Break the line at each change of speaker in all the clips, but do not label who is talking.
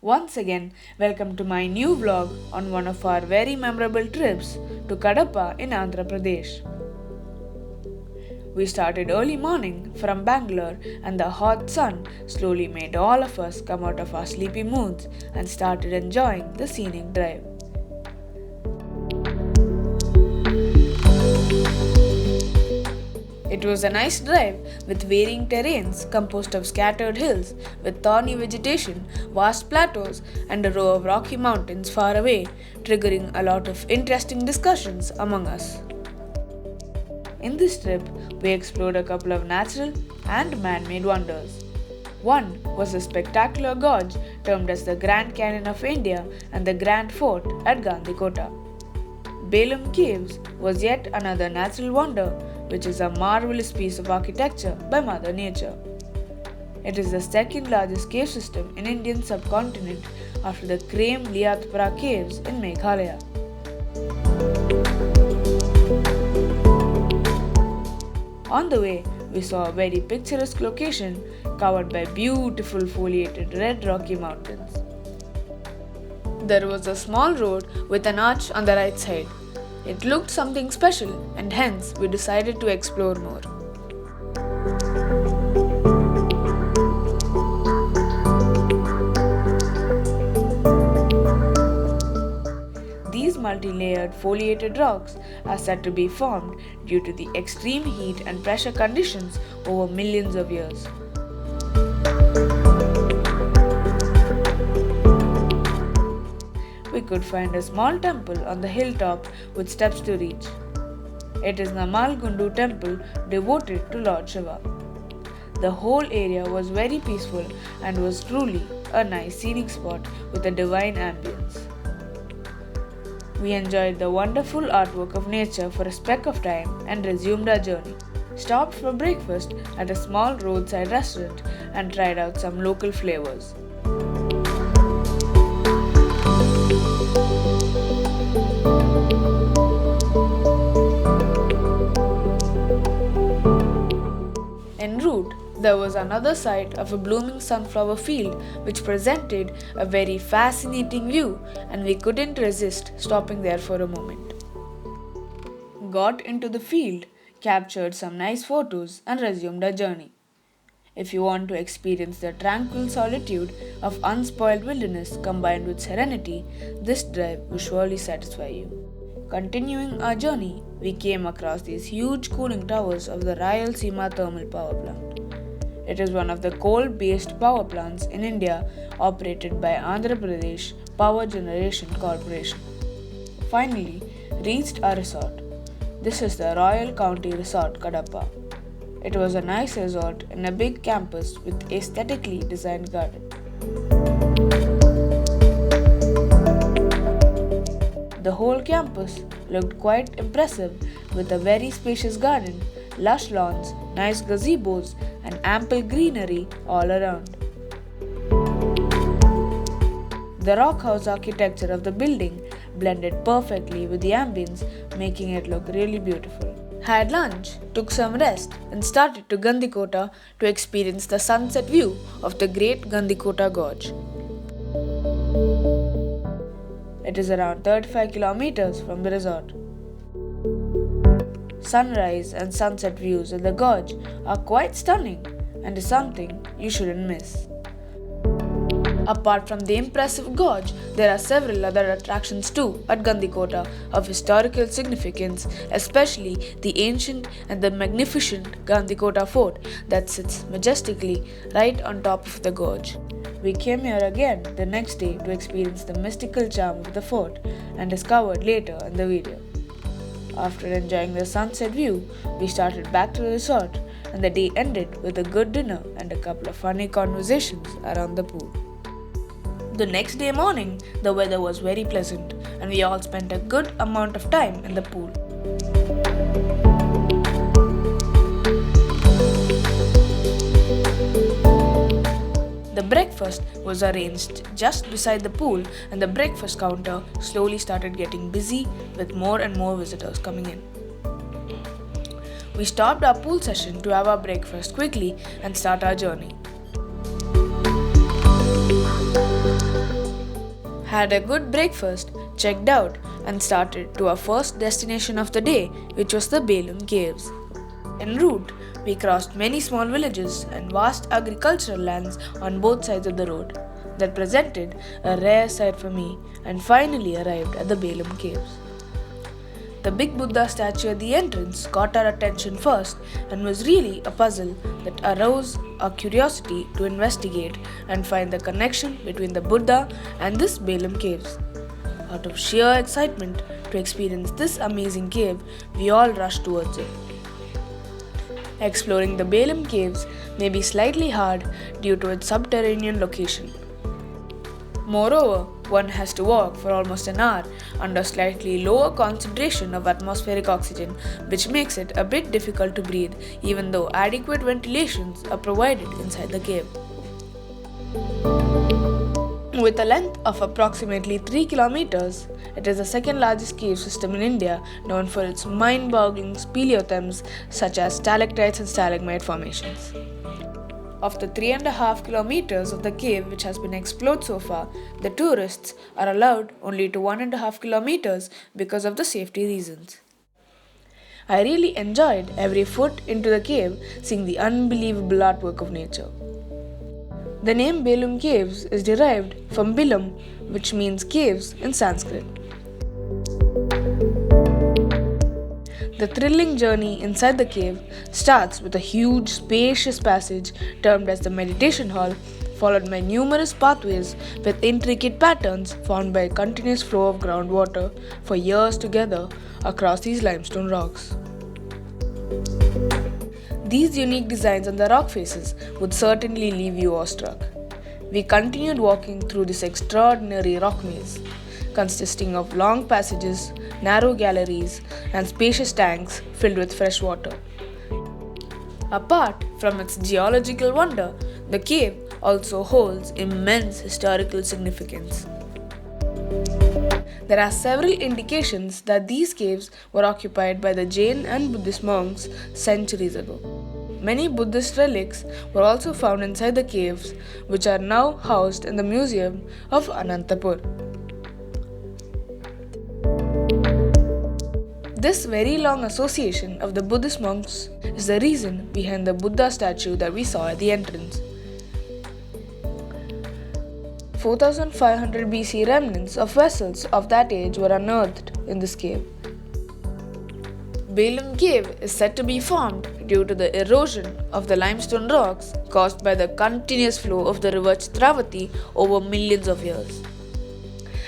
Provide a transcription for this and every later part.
Once again, welcome to my new vlog on one of our very memorable trips to Kadapa in Andhra Pradesh. We started early morning from Bangalore and the hot sun slowly made all of us come out of our sleepy moods and started enjoying the scenic drive. It was a nice drive with varying terrains composed of scattered hills with thorny vegetation, vast plateaus, and a row of rocky mountains far away, triggering a lot of interesting discussions among us. In this trip, we explored a couple of natural and man-made wonders. One was the spectacular gorge termed as the Grand Canyon of India and the Grand Fort at Gandikota. Belum Caves was yet another natural wonder, which is a marvelous piece of architecture by Mother Nature. It is the second largest cave system in Indian subcontinent after the Liathpura caves in Meghalaya. On the way, we saw a very picturesque location covered by beautiful foliated red rocky mountains. There was a small road with an arch on the right side. It looked something special and hence we decided to explore more. These multi-layered foliated rocks are said to be formed due to the extreme heat and pressure conditions over millions of years. We could find a small temple on the hilltop with steps to reach. It is Namal Gundu temple devoted to Lord Shiva. The whole area was very peaceful and was truly a nice scenic spot with a divine ambience. We enjoyed the wonderful artwork of nature for a speck of time and resumed our journey. Stopped for breakfast at a small roadside restaurant and tried out some local flavors. En route, there was another sight of a blooming sunflower field which presented a very fascinating view and we couldn't resist stopping there for a moment. Got into the field, captured some nice photos and resumed our journey. If you want to experience the tranquil solitude of unspoiled wilderness combined with serenity, this drive will surely satisfy you. Continuing our journey, we came across these huge cooling towers of the Rayalaseema thermal power plant. It is one of the coal-based power plants in India operated by Andhra Pradesh Power Generation Corporation. Finally, reached our resort. This is the Royal County Resort Kadapa. It was a nice resort in a big campus with aesthetically designed garden. The whole campus looked quite impressive with a very spacious garden, lush lawns, nice gazebos, and ample greenery all around. The rock house architecture of the building blended perfectly with the ambience, making it look really beautiful. Had lunch, took some rest, and started to Gandikota to experience the sunset view of the great Gandikota Gorge. It is around 35 kilometers from the resort. Sunrise and sunset views of the gorge are quite stunning and is something you shouldn't miss. Apart from the impressive gorge, there are several other attractions too at Gandikota of historical significance, especially the ancient and the magnificent Gandikota fort that sits majestically right on top of the gorge. We came here again the next day to experience the mystical charm of the fort and discovered later in the video. After enjoying the sunset view, we started back to the resort and the day ended with a good dinner and a couple of funny conversations around the pool. The next day morning, the weather was very pleasant and we all spent a good amount of time in the pool. The breakfast was arranged just beside the pool and the breakfast counter slowly started getting busy with more and more visitors coming in. We stopped our pool session to have our breakfast quickly and start our journey. had a good breakfast, checked out, and started to our first destination of the day, which was the Belum caves. En route, we crossed many small villages and vast agricultural lands on both sides of the road that presented a rare sight for me, and finally arrived at the Belum caves. The big Buddha statue at the entrance caught our attention first and was really a puzzle that aroused our curiosity to investigate and find the connection between the Buddha and this Belum caves. Out of sheer excitement to experience this amazing cave, we all rushed towards it. Exploring the Belum caves may be slightly hard due to its subterranean location. Moreover, one has to walk for almost an hour under slightly lower concentration of atmospheric oxygen, which makes it a bit difficult to breathe even though adequate ventilations are provided inside the cave. With a length of approximately 3 kilometers, it is the second largest cave system in India, known for its mind-boggling speleothems such as stalactites and stalagmite formations. Of the 3.5 kilometers of the cave which has been explored so far, the tourists are allowed only to 1.5 kilometers because of the safety reasons. I really enjoyed every foot into the cave, seeing the unbelievable artwork of nature. The name Belum Caves is derived from Belum, which means caves in Sanskrit. The thrilling journey inside the cave starts with a huge, spacious passage termed as the meditation hall, followed by numerous pathways with intricate patterns formed by a continuous flow of groundwater for years together across these limestone rocks. These unique designs on the rock faces would certainly leave you awestruck. We continued walking through this extraordinary rock maze, consisting of long passages, narrow galleries, and spacious tanks filled with fresh water. Apart from its geological wonder, the cave also holds immense historical significance. There are several indications that these caves were occupied by the Jain and Buddhist monks centuries ago. Many Buddhist relics were also found inside the caves, which are now housed in the Museum of Anantapur. This very long association of the Buddhist monks is the reason behind the Buddha statue that we saw at the entrance. 4500 BC remnants of vessels of that age were unearthed in this cave. Belum Cave is said to be formed due to the erosion of the limestone rocks caused by the continuous flow of the river Chitravati over millions of years.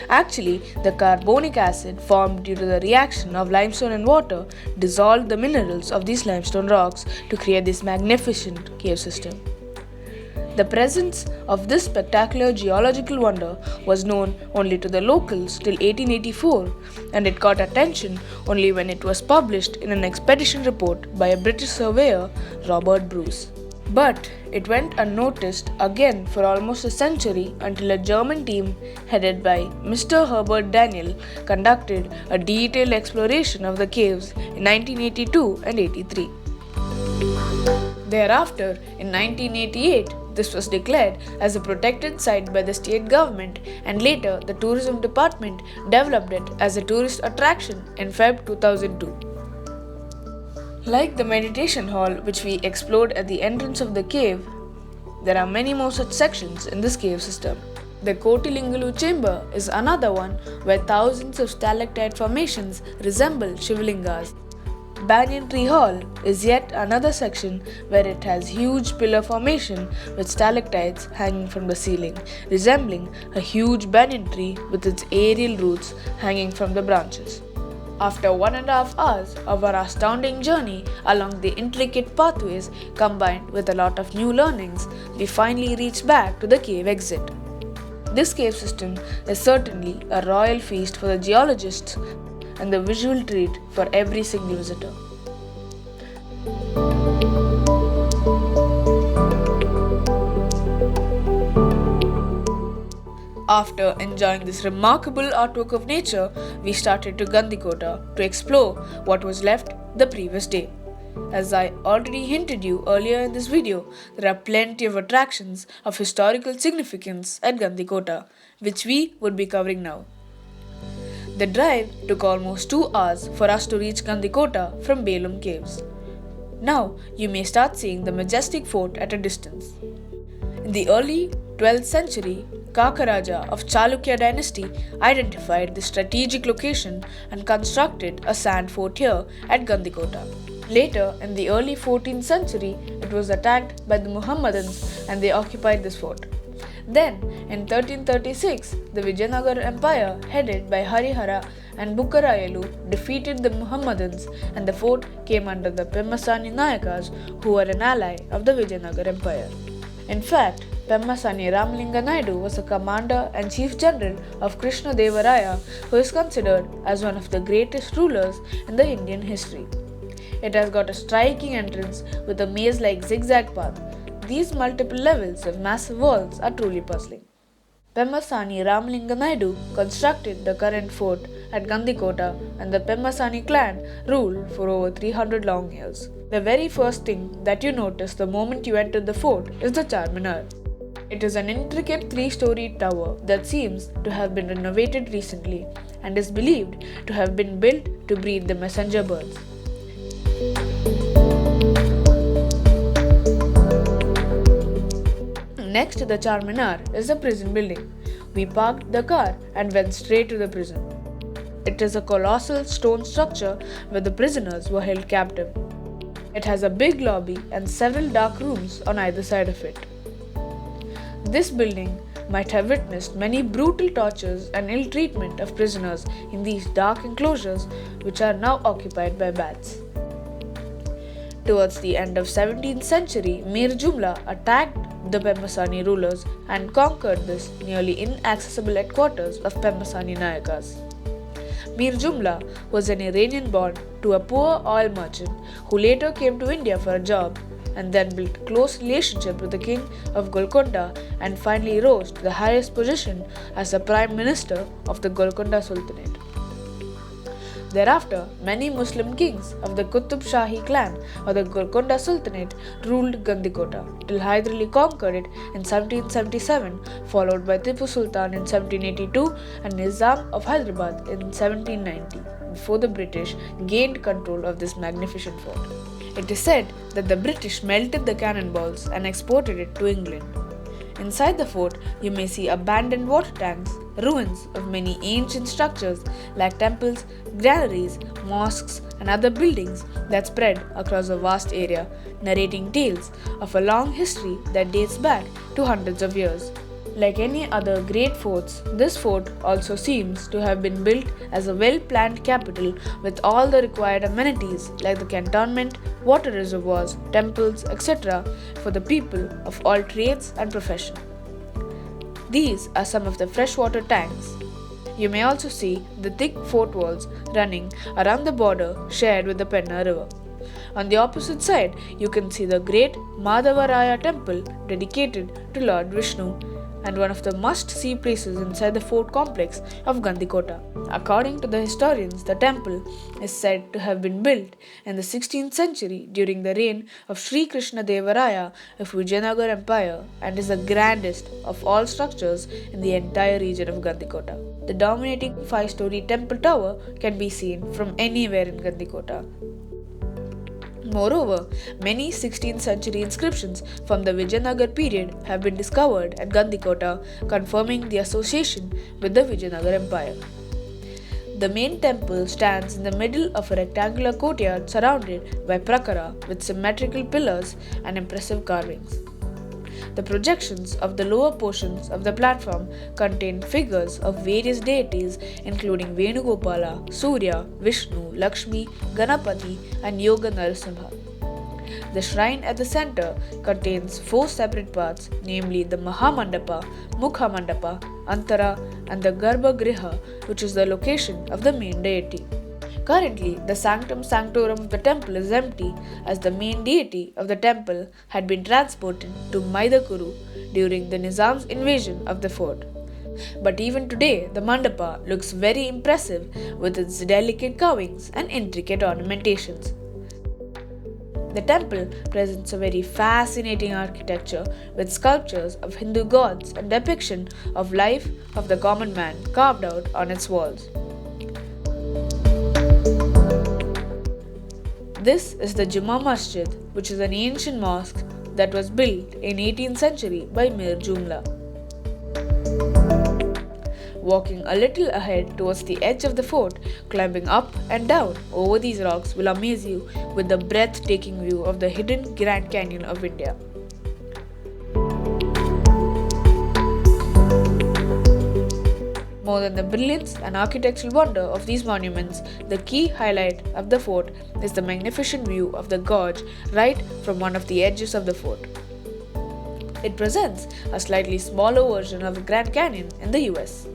Actually, the carbonic acid formed due to the reaction of limestone and water dissolved the minerals of these limestone rocks to create this magnificent cave system. The presence of this spectacular geological wonder was known only to the locals till 1884, and it got attention only when it was published in an expedition report by a British surveyor, Robert Bruce. But it went unnoticed again for almost a century until a German team headed by Mr. Herbert Daniel conducted a detailed exploration of the caves in 1982 and 83. Thereafter, in 1988, this was declared as a protected site by the state government, and later the tourism department developed it as a tourist attraction in Feb 2002. Like the meditation hall which we explored at the entrance of the cave, there are many more such sections in this cave system. The Kotilingalu chamber is another one where thousands of stalactite formations resemble Shivlingas. Banyan Tree Hall is yet another section where it has huge pillar formation with stalactites hanging from the ceiling, resembling a huge banyan tree with its aerial roots hanging from the branches. After 1.5 hours of our astounding journey along the intricate pathways combined with a lot of new learnings, we finally reached back to the cave exit. This cave system is certainly a royal feast for the geologists and the visual treat for every single visitor. After enjoying this remarkable artwork of nature, we started to Gandikota to explore what was left the previous day. As I already hinted you earlier in this video, there are plenty of attractions of historical significance at Gandikota, which we would be covering now. The drive took almost 2 hours for us to reach Gandikota from Belum caves. Now you may start seeing the majestic fort at a distance. In the early 12th century, Kakaraja of Chalukya dynasty identified the strategic location and constructed a sand fort here at Gandikota. Later, in the early 14th century, it was attacked by the Muhammadans and they occupied this fort. Then, in 1336, the Vijayanagar Empire, headed by Harihara and Bukkarayelu, defeated the Muhammadans and the fort came under the Pemmasani Nayakas, who were an ally of the Vijayanagar Empire. In fact, Pemmasani Ramalinga Naidu was a commander and chief general of Krishna Devaraya, who is considered as one of the greatest rulers in the Indian history. It has got a striking entrance with a maze-like zigzag path. These multiple levels of massive walls are truly puzzling. Pemmasani Ramalinga Naidu constructed the current fort at Gandikota, and the Pemmasani clan ruled for over 300 long years. The very first thing that you notice the moment you enter the fort is the Charminar. It is an intricate 3-story tower that seems to have been renovated recently and is believed to have been built to breed the messenger birds. Next to the Charminar is the prison building. We parked the car and went straight to the prison. It is a colossal stone structure where the prisoners were held captive. It has a big lobby and several dark rooms on either side of it. This building might have witnessed many brutal tortures and ill treatment of prisoners in these dark enclosures, which are now occupied by bats. Towards the end of 17th century, Mir Jumla attacked the Pemmasani rulers and conquered this nearly inaccessible headquarters of Pemmasani Nayakas. Mir Jumla was an Iranian born to a poor oil merchant who later came to India for a job and then built close relationship with the king of Golconda and finally rose to the highest position as the prime minister of the Golconda Sultanate. Thereafter, many Muslim kings of the Qutb Shahi clan or the Golconda Sultanate ruled Gandikota till Hyder Ali conquered it in 1777, followed by Tipu Sultan in 1782 and Nizam of Hyderabad in 1790, before the British gained control of this magnificent fort. It is said that the British melted the cannonballs and exported it to England. Inside the fort, you may see abandoned water tanks, ruins of many ancient structures like temples, granaries, mosques, and other buildings that spread across a vast area, narrating tales of a long history that dates back to hundreds of years. Like any other great forts, this fort also seems to have been built as a well-planned capital with all the required amenities like the cantonment, water reservoirs, temples, etc. for the people of all trades and profession. These are some of the freshwater tanks. You may also see the thick fort walls running around the border shared with the Penna river. On the opposite side, you can see the great Madhavaraya temple dedicated to Lord Vishnu and one of the must-see places inside the fort complex of Gandikota. According to the historians, the temple is said to have been built in the 16th century during the reign of Sri Krishna Devaraya of Vijayanagar Empire and is the grandest of all structures in the entire region of Gandikota. The dominating 5-story temple tower can be seen from anywhere in Gandikota. Moreover, many 16th century inscriptions from the Vijayanagar period have been discovered at Gandikota, confirming the association with the Vijayanagar Empire. The main temple stands in the middle of a rectangular courtyard surrounded by prakara with symmetrical pillars and impressive carvings. The projections of the lower portions of the platform contain figures of various deities including Venugopala, Surya, Vishnu, Lakshmi, Ganapati and Yoga Narasimha. The shrine at the center contains 4 separate parts, namely the Mahamandapa, Mukhamandapa, Antara and the Garbhagriha, which is the location of the main deity. Currently, the sanctum sanctorum of the temple is empty as the main deity of the temple had been transported to Maidakuru during the Nizam's invasion of the fort. But even today, the mandapa looks very impressive with its delicate carvings and intricate ornamentations. The temple presents a very fascinating architecture with sculptures of Hindu gods and depiction of life of the common man carved out on its walls. This is the Juma Masjid, which is an ancient mosque that was built in 18th century by Mir Jumla. Walking a little ahead towards the edge of the fort, climbing up and down over these rocks will amaze you with the breathtaking view of the hidden Grand Canyon of India. More than the brilliance and architectural wonder of these monuments, the key highlight of the fort is the magnificent view of the gorge right from one of the edges of the fort. It presents a slightly smaller version of the Grand Canyon in the US.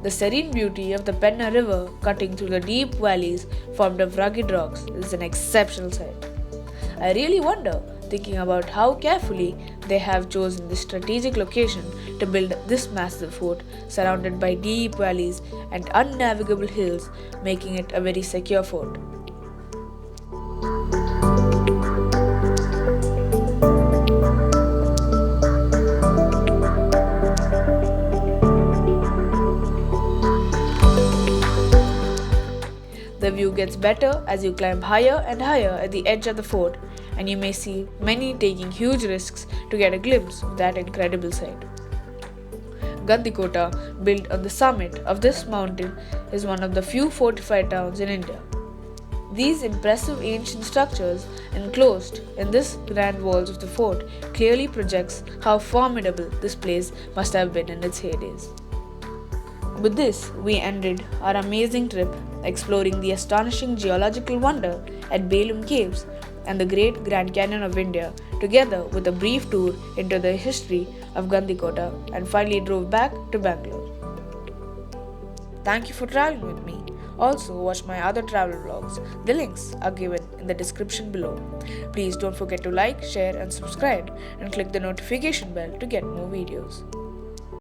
The serene beauty of the Penna River cutting through the deep valleys formed of rugged rocks is an exceptional sight. I really wonder, thinking about how carefully they have chosen this strategic location to build this massive fort surrounded by deep valleys and unnavigable hills, making it a very secure fort. The view gets better as you climb higher and higher at the edge of the fort, and you may see many taking huge risks to get a glimpse of that incredible sight. Gandikota, built on the summit of this mountain, is one of the few fortified towns in India. These impressive ancient structures enclosed in this grand walls of the fort clearly projects how formidable this place must have been in its heydays. With this, we ended our amazing trip exploring the astonishing geological wonder at Belum Caves and the great Grand Canyon of India, together with a brief tour into the history of Gandikota, and finally drove back to Bangalore. Thank you for traveling with me. Also, watch my other travel vlogs. The links are given in the description below. Please don't forget to like, share and subscribe, and click the notification bell to get more videos.